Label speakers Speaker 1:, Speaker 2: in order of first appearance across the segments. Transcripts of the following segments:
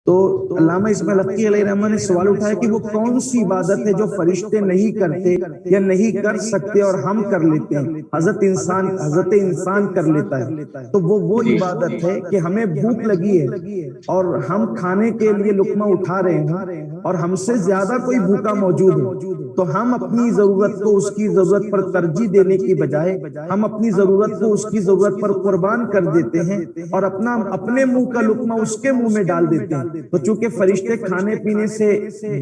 Speaker 1: تو علامہ اسماعیل حقی علیہ الرحمہ نے سوال اٹھایا کہ وہ کون سی عبادت ہے جو فرشتے نہیں کرتے یا نہیں کر سکتے اور ہم کر لیتے ہیں، حضرت انسان کر لیتا ہے۔ تو وہ عبادت ہے کہ ہمیں بھوک لگی ہے اور ہم کھانے کے لیے لقمہ اٹھا رہے ہیں اور ہم سے زیادہ کوئی بھوکا موجود ہے، تو ہم اپنی ضرورت کو اس کی ضرورت پر ترجیح دینے کی بجائے ہم اپنی ضرورت کو اس کی ضرورت پر قربان کر دیتے ہیں اور اپنے منہ کا لقمہ اس کے منہ میں ڈال دیتے ہیں۔ تو چونکہ فرشتے کھانے پینے سے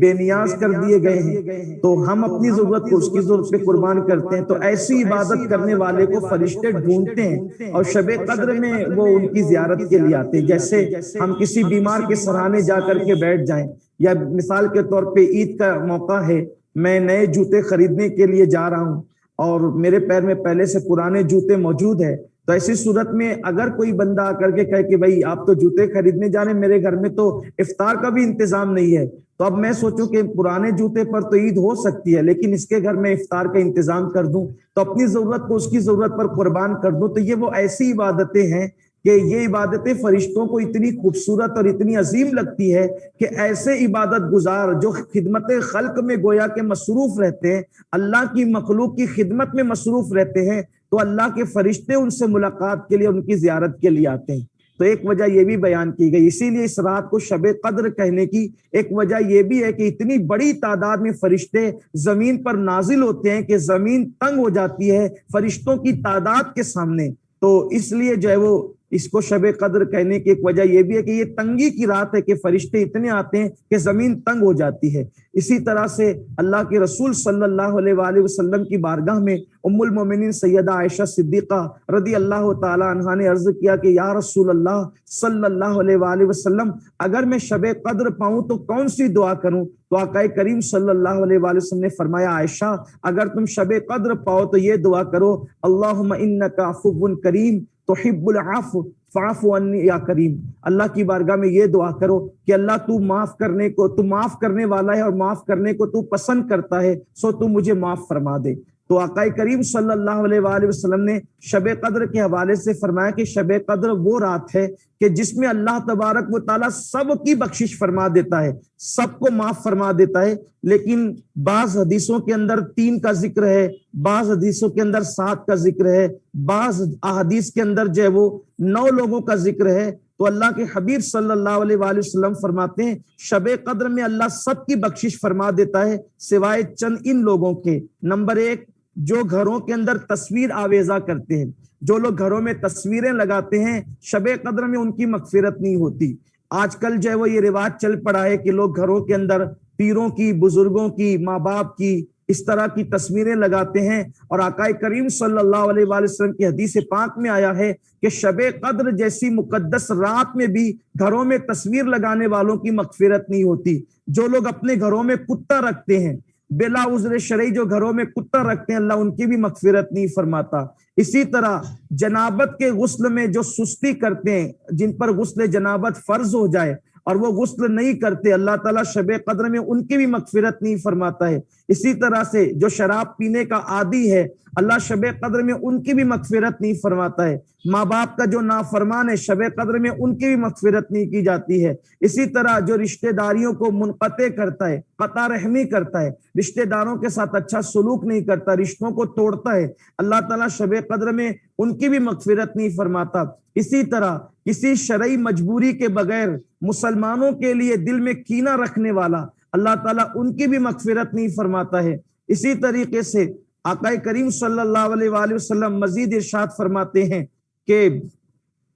Speaker 1: بے نیاز کر دیے گئے ہیں تو ہم اپنی ضرورت کو اس کی ضرورت پہ قربان کرتے ہیں۔ تو ایسی عبادت کرنے والے کو فرشتے ڈھونڈتے ہیں اور شب قدر میں وہ ان کی زیارت کے لیے آتے ہیں۔ جیسے ہم کسی بیمار کے سرانے جا کر کے بیٹھ جائیں، یا مثال کے طور پہ عید کا موقع ہے، میں نئے جوتے خریدنے کے لیے جا رہا ہوں اور میرے پیر میں پہلے سے پرانے جوتے موجود ہے، تو ایسی صورت میں اگر کوئی بندہ آ کر کے کہے کہ بھائی آپ تو جوتے خریدنے جا رہے ہیں، میرے گھر میں تو افطار کا بھی انتظام نہیں ہے، تو اب میں سوچوں کہ پرانے جوتے پر تو عید ہو سکتی ہے لیکن اس کے گھر میں افطار کا انتظام کر دوں، تو اپنی ضرورت کو اس کی ضرورت پر قربان کر دوں۔ تو یہ وہ ایسی عبادتیں ہیں کہ یہ عبادتیں فرشتوں کو اتنی خوبصورت اور اتنی عظیم لگتی ہے کہ ایسے عبادت گزار جو خدمت خلق میں گویا کہ مصروف رہتے ہیں، اللہ کی مخلوق کی خدمت میں مصروف رہتے ہیں، تو اللہ کے فرشتے ان سے ملاقات کے لیے ان کی زیارت کے لیے آتے ہیں۔ تو ایک وجہ یہ بھی بیان کی گئی، اسی لیے اس رات کو شب قدر کہنے کی ایک وجہ یہ بھی ہے کہ اتنی بڑی تعداد میں فرشتے زمین پر نازل ہوتے ہیں کہ زمین تنگ ہو جاتی ہے فرشتوں کی تعداد کے سامنے۔ تو اس لیے جو ہے وہ اس کو شب قدر کہنے کی ایک وجہ یہ بھی ہے کہ یہ تنگی کی رات ہے کہ فرشتے اتنے آتے ہیں کہ زمین تنگ ہو جاتی ہے۔ اسی طرح سے اللہ کے رسول صلی اللہ علیہ وآلہ وسلم کی بارگاہ میں ام المومنین سیدہ عائشہ صدیقہ رضی اللہ تعالی عنہا نے عرض کیا کہ یا رسول اللہ صلی اللہ علیہ وآلہ وسلم، اگر میں شب قدر پاؤں تو کون سی دعا کروں؟ تو آقا کریم صلی اللہ علیہ وآلہ وسلم نے فرمایا عائشہ اگر تم شب قدر پاؤ تو یہ دعا کرو، اللہم انک عفو کریم تحب العفو فاعف عنی یا کریم۔ اللہ کی بارگاہ میں یہ دعا کرو کہ اللہ تو معاف کرنے والا ہے اور معاف کرنے کو تو پسند کرتا ہے، سو تو مجھے معاف فرما دے۔ تو آقا کریم صلی اللہ علیہ وآلہ وسلم نے شب قدر کے حوالے سے فرمایا کہ شب قدر وہ رات ہے کہ جس میں اللہ تبارک و تعالیٰ سب کی بخشش فرما دیتا ہے، سب کو معاف فرما دیتا ہے، لیکن بعض حدیثوں کے اندر 3 کا ذکر ہے، بعض حدیثوں کے اندر 7 کا ذکر ہے، بعض احادیث کے اندر جو ہے وہ 9 لوگوں کا ذکر ہے۔ تو اللہ کے حبیب صلی اللہ علیہ وآلہ وسلم فرماتے ہیں شب قدر میں اللہ سب کی بخشش فرما دیتا ہے سوائے چند ان لوگوں کے۔ نمبر 1، جو گھروں کے اندر تصویر آویزہ کرتے ہیں، جو لوگ گھروں میں تصویریں لگاتے ہیں شب قدر میں ان کی مغفرت نہیں ہوتی۔ آج کل جو ہے وہ یہ رواج چل پڑا ہے کہ لوگ گھروں کے اندر پیروں کی، بزرگوں کی، ماں باپ کی اس طرح کی تصویریں لگاتے ہیں، اور آقا کریم صلی اللہ علیہ وآلہ وسلم کی حدیث پاک میں آیا ہے کہ شب قدر جیسی مقدس رات میں بھی گھروں میں تصویر لگانے والوں کی مغفرت نہیں ہوتی۔ جو لوگ اپنے گھروں میں کتا رکھتے ہیں بلا عذر شرعی، جو گھروں میں کتا رکھتے ہیں، اللہ ان کی بھی مغفرت نہیں فرماتا۔ اسی طرح جنابت کے غسل میں جو سستی کرتے ہیں، جن پر غسل جنابت فرض ہو جائے اور وہ غسل نہیں کرتے، اللہ تعالیٰ شب قدر میں ان کی بھی مغفرت نہیں فرماتا ہے۔ اسی طرح سے جو شراب پینے کا عادی ہے، اللہ شب قدر میں ان کی بھی مغفرت نہیں فرماتا ہے۔ ماں باپ کا جو نافرمان ہے، شب قدر میں ان کی بھی مغفرت نہیں کی جاتی ہے۔ اسی طرح جو رشتہ داریوں کو منقطع کرتا ہے، قطع رحمی کرتا ہے، رشتہ داروں کے ساتھ اچھا سلوک نہیں کرتا، رشتوں کو توڑتا ہے، اللہ تعالیٰ شب قدر میں ان کی بھی مغفرت نہیں فرماتا۔ اسی طرح کسی شرعی مجبوری کے بغیر مسلمانوں کے لیے دل میں کینہ رکھنے والا، اللہ تعالیٰ ان کی بھی مغفرت نہیں فرماتا ہے۔ اسی طریقے سے آقا کریم صلی اللہ علیہ وآلہ وسلم مزید ارشاد فرماتے ہیں کہ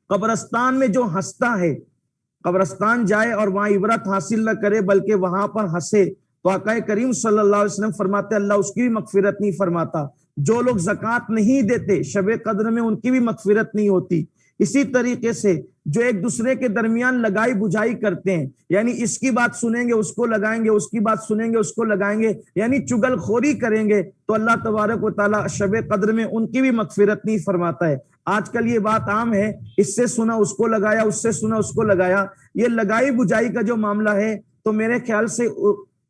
Speaker 1: قبرستان میں جو ہنستا ہے، قبرستان جائے اور وہاں عبرت حاصل نہ کرے بلکہ وہاں پر ہنسے، تو آقا کریم صلی اللہ علیہ وسلم فرماتے ہیں اللہ اس کی بھی مغفرت نہیں فرماتا۔ جو لوگ زکوٰۃ نہیں دیتے شب قدر میں ان کی بھی مغفرت نہیں ہوتی۔ اسی طریقے سے جو ایک دوسرے کے درمیان لگائی بجھائی کرتے ہیں، یعنی اس کی بات سنیں گے اس کو لگائیں گے، اس کی بات سنیں گے اس کو لگائیں گے، یعنی چگل خوری کریں گے، تو اللہ تبارک و تعالیٰ شب قدر میں ان کی بھی مغفرت نہیں فرماتا ہے۔ آج کل یہ بات عام ہے، اس سے سنا اس کو لگایا، اس سے سنا اس کو لگایا۔ یہ لگائی بجھائی کا جو معاملہ ہے تو میرے خیال سے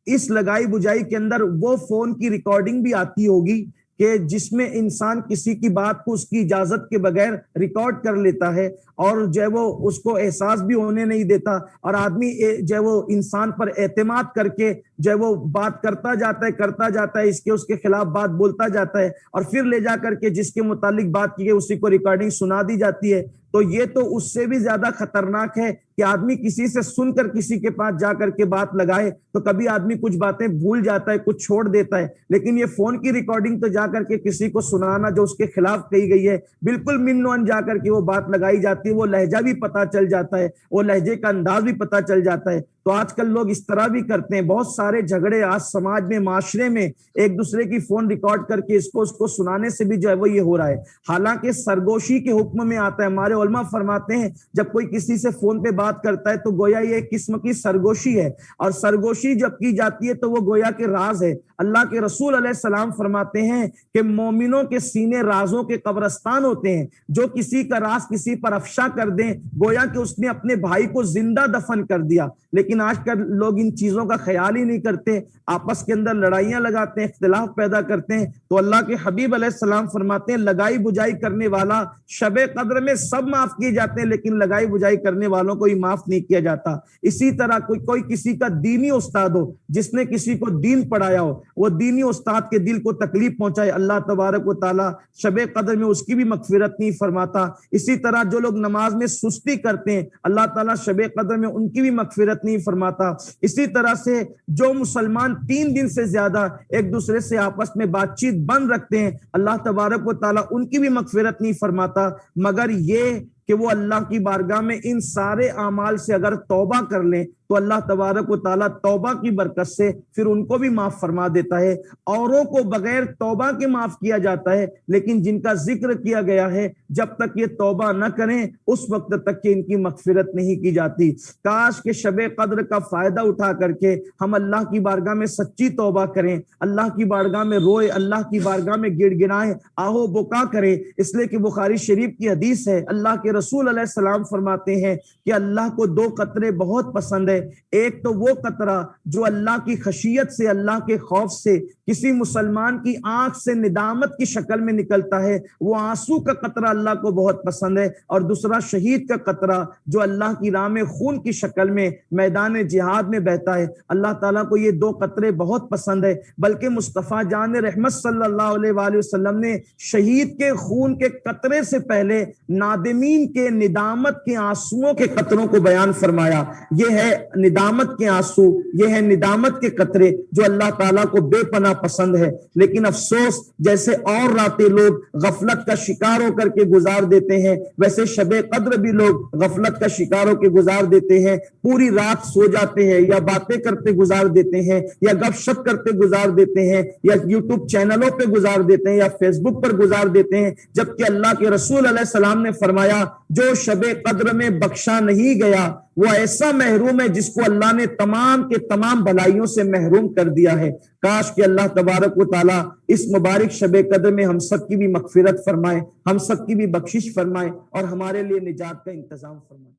Speaker 1: اس لگائی بجھائی کے اندر وہ فون کی ریکارڈنگ بھی آتی ہوگی کہ جس میں انسان کسی کی بات کو اس کی اجازت کے بغیر ریکارڈ کر لیتا ہے اور جو ہے وہ اس کو احساس بھی ہونے نہیں دیتا، اور آدمی جو ہے وہ انسان پر اعتماد کر کے جو ہے وہ بات کرتا جاتا ہے، اس کے خلاف بات بولتا جاتا ہے، اور پھر لے جا کر کے جس کے متعلق بات کی گئی اسی کو ریکارڈنگ سنا دی جاتی ہے۔ تو یہ تو اس سے بھی زیادہ خطرناک ہے کہ آدمی کسی سے سن کر کسی کے پاس جا کر کے بات لگائے، تو کبھی آدمی کچھ باتیں بھول جاتا ہے، کچھ چھوڑ دیتا ہے، لیکن یہ فون کی ریکارڈنگ تو جا کر کے کسی کو سنانا جو اس کے خلاف کہی گئی ہے، بالکل من و ان جا کر کے وہ بات لگائی جاتی ہے، وہ لہجہ بھی پتا چل جاتا ہے، وہ لہجے کا انداز بھی پتا چل جاتا ہے۔ تو آج کل لوگ اس طرح بھی کرتے ہیں، بہت سارے جھگڑے آج سماج میں، معاشرے میں ایک دوسرے کی فون ریکارڈ کر کے اس کو سنانے سے بھی جو ہے وہ یہ ہو رہا ہے۔ حالانکہ سرگوشی کے حکم میں آتا ہے، ہمارے علماء فرماتے ہیں جب کوئی کسی سے فون پہ بات کرتا ہے تو گویا یہ ایک قسم کی سرگوشی ہے، اور سرگوشی جب کی جاتی ہے تو وہ گویا کے راز ہے۔ اللہ کے رسول علیہ السلام فرماتے ہیں کہ مومنوں کے سینے رازوں کے قبرستان ہوتے ہیں، جو کسی کا راز کسی پر افشا کر دیں گویا کہ اس نے اپنے بھائی کو زندہ دفن کر دیا۔ لیکن آج کل لوگ ان چیزوں کا خیال ہی نہیں کرتے، آپس کے اندر لڑائیاں لگاتے ہیں، اختلاف پیدا کرتے ہیں۔ تو اللہ کے حبیب علیہ السلام فرماتے ہیں لگائی بجائی کرنے والا شب قدر میں سب معاف کیے جاتے ہیں، لیکن لگائی بجائی کرنے والوں کو ہی معاف نہیں کیا جاتا۔ اسی طرح کوئی کسی کا دینی استاد ہو جس نے کسی کو دین پڑھایا ہو، وہ دینی استاد کے دل کو تکلیف پہنچائے، اللہ تبارک و تعالی شب قدر میں اس کی بھی مغفرت نہیں فرماتا۔ اسی طرح جو لوگ نماز میں سستی کرتے ہیں، اللہ تعالیٰ شب قدر میں ان کی بھی مغفرت نہیں فرماتا۔ اسی طرح سے جو مسلمان 3 دن سے زیادہ ایک دوسرے سے آپس میں بات چیت بند رکھتے ہیں، اللہ تبارک و تعالیٰ ان کی بھی مغفرت نہیں فرماتا، مگر یہ کہ وہ اللہ کی بارگاہ میں ان سارے اعمال سے اگر توبہ کر لیں تو اللہ تبارک و تعالیٰ توبہ کی برکت سے پھر ان کو بھی معاف فرما دیتا ہے۔ اوروں کو بغیر توبہ کے معاف کیا جاتا ہے، لیکن جن کا ذکر کیا گیا ہے جب تک یہ توبہ نہ کریں اس وقت تک کہ ان کی مغفرت نہیں کی جاتی۔ کاش کہ شب قدر کا فائدہ اٹھا کر کے ہم اللہ کی بارگاہ میں سچی توبہ کریں، اللہ کی بارگاہ میں روئے، اللہ کی بارگاہ میں گڑ گڑائیں، آہو بکا کریں۔ اس لیے کہ بخاری شریف کی حدیث ہے، اللہ کے رسول علیہ السلام فرماتے ہیں کہ اللہ کو 2 قطرے بہت پسند ہے۔ ایک تو وہ قطرہ جو اللہ کی خشیت سے، اللہ کے خوف سے کسی مسلمان کی آنکھ سے ندامت کی شکل میں نکلتا ہے، وہ آنسو کا قطرہ اللہ کو بہت پسند ہے، اور دوسرا شہید کا قطرہ جو اللہ کی راہ میں خون کی شکل میں میدان جہاد میں بہتا ہے۔ اللہ تعالیٰ کو یہ 2 قطرے بہت پسند ہے، بلکہ مصطفیٰ جان رحمت صلی اللہ علیہ وآلہ وسلم نے شہید کے خون کے قطرے سے پہلے نادمین کے ندامت کے آنسوؤں کے قطروں کو بیان فرمایا۔ یہ ہے ندامت کے آنسو، یہ ہے ندامت کے قطرے جو اللہ تعالیٰ کو بے پناہ پسند ہے۔ لیکن افسوس جیسے اور راتیں لوگ غفلت کا شکار ہو کر کے گزار دیتے ہیں، ویسے شب قدر بھی لوگ غفلت کا شکار ہو کے گزار دیتے ہیں، پوری رات سو جاتے ہیں یا باتیں کرتے گزار دیتے ہیں یا گپ شپ کرتے گزار دیتے ہیں یا یوٹیوب چینلوں پہ گزار دیتے ہیں یا فیس بک پر گزار دیتے ہیں، جبکہ اللہ کے رسول علیہ السلام نے فرمایا جو شب قدر میں بخشا نہیں گیا وہ ایسا محروم ہے جس کو اللہ نے تمام کے تمام بھلائیوں سے محروم کر دیا ہے۔ کاش کہ اللہ تبارک و تعالی اس مبارک شب قدر میں ہم سب کی بھی مغفرت فرمائے، ہم سب کی بھی بخشش فرمائے اور ہمارے لیے نجات کا انتظام فرمائے۔